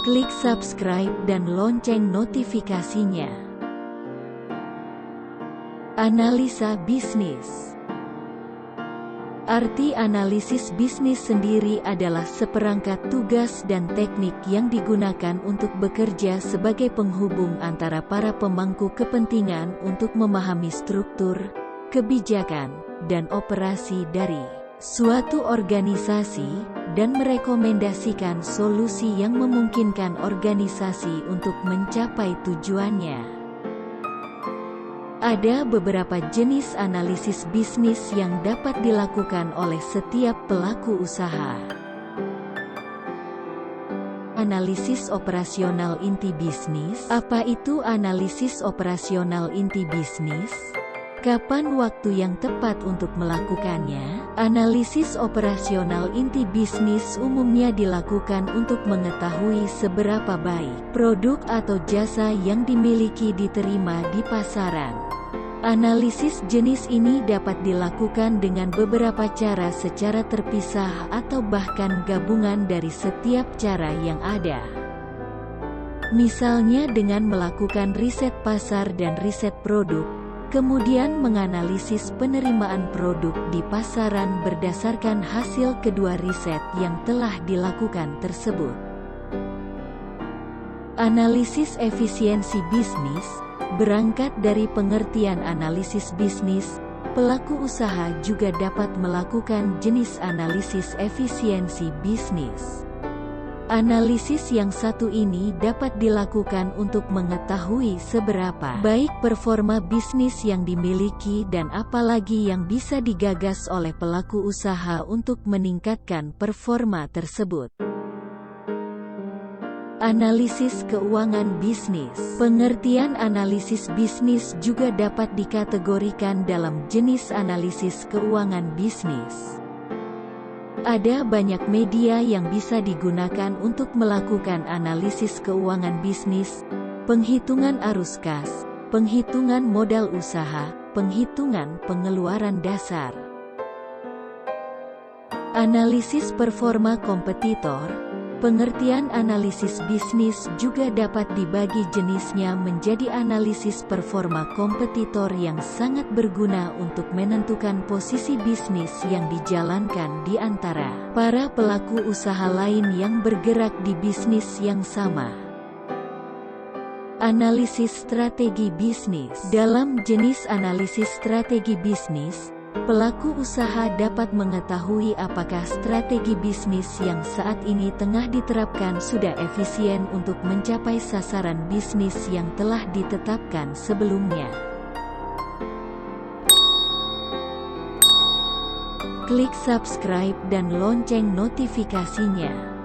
Klik subscribe dan lonceng notifikasinya. Analisa bisnis. Arti analisis bisnis sendiri adalah seperangkat tugas dan teknik yang digunakan untuk bekerja sebagai penghubung antara para pemangku kepentingan untuk memahami struktur, kebijakan, dan operasi dari suatu organisasi, dan merekomendasikan solusi yang memungkinkan organisasi untuk mencapai tujuannya. Ada beberapa jenis analisis bisnis yang dapat dilakukan oleh setiap pelaku usaha. Analisis operasional inti bisnis. Apa itu analisis operasional inti bisnis? Kapan waktu yang tepat untuk melakukannya? Analisis operasional inti bisnis umumnya dilakukan untuk mengetahui seberapa baik produk atau jasa yang dimiliki diterima di pasaran. Analisis jenis ini dapat dilakukan dengan beberapa cara secara terpisah atau bahkan gabungan dari setiap cara yang ada. Misalnya dengan melakukan riset pasar dan riset produk, kemudian menganalisis penerimaan produk di pasaran berdasarkan hasil kedua riset yang telah dilakukan tersebut. Analisis efisiensi bisnis. Berangkat dari pengertian analisis bisnis, pelaku usaha juga dapat melakukan jenis analisis efisiensi bisnis. Analisis yang satu ini dapat dilakukan untuk mengetahui seberapa baik performa bisnis yang dimiliki dan apalagi yang bisa digagas oleh pelaku usaha untuk meningkatkan performa tersebut. Analisis keuangan bisnis. Pengertian analisis bisnis juga dapat dikategorikan dalam jenis analisis keuangan bisnis. Ada banyak media yang bisa digunakan untuk melakukan analisis keuangan bisnis, penghitungan arus kas, penghitungan modal usaha, penghitungan pengeluaran dasar. Analisis performa kompetitor. Pengertian analisis bisnis juga dapat dibagi jenisnya menjadi analisis performa kompetitor yang sangat berguna untuk menentukan posisi bisnis yang dijalankan di antara para pelaku usaha lain yang bergerak di bisnis yang sama. Analisis strategi bisnis. Dalam jenis analisis strategi bisnis, pelaku usaha dapat mengetahui apakah strategi bisnis yang saat ini tengah diterapkan sudah efisien untuk mencapai sasaran bisnis yang telah ditetapkan sebelumnya. Klik subscribe dan lonceng notifikasinya.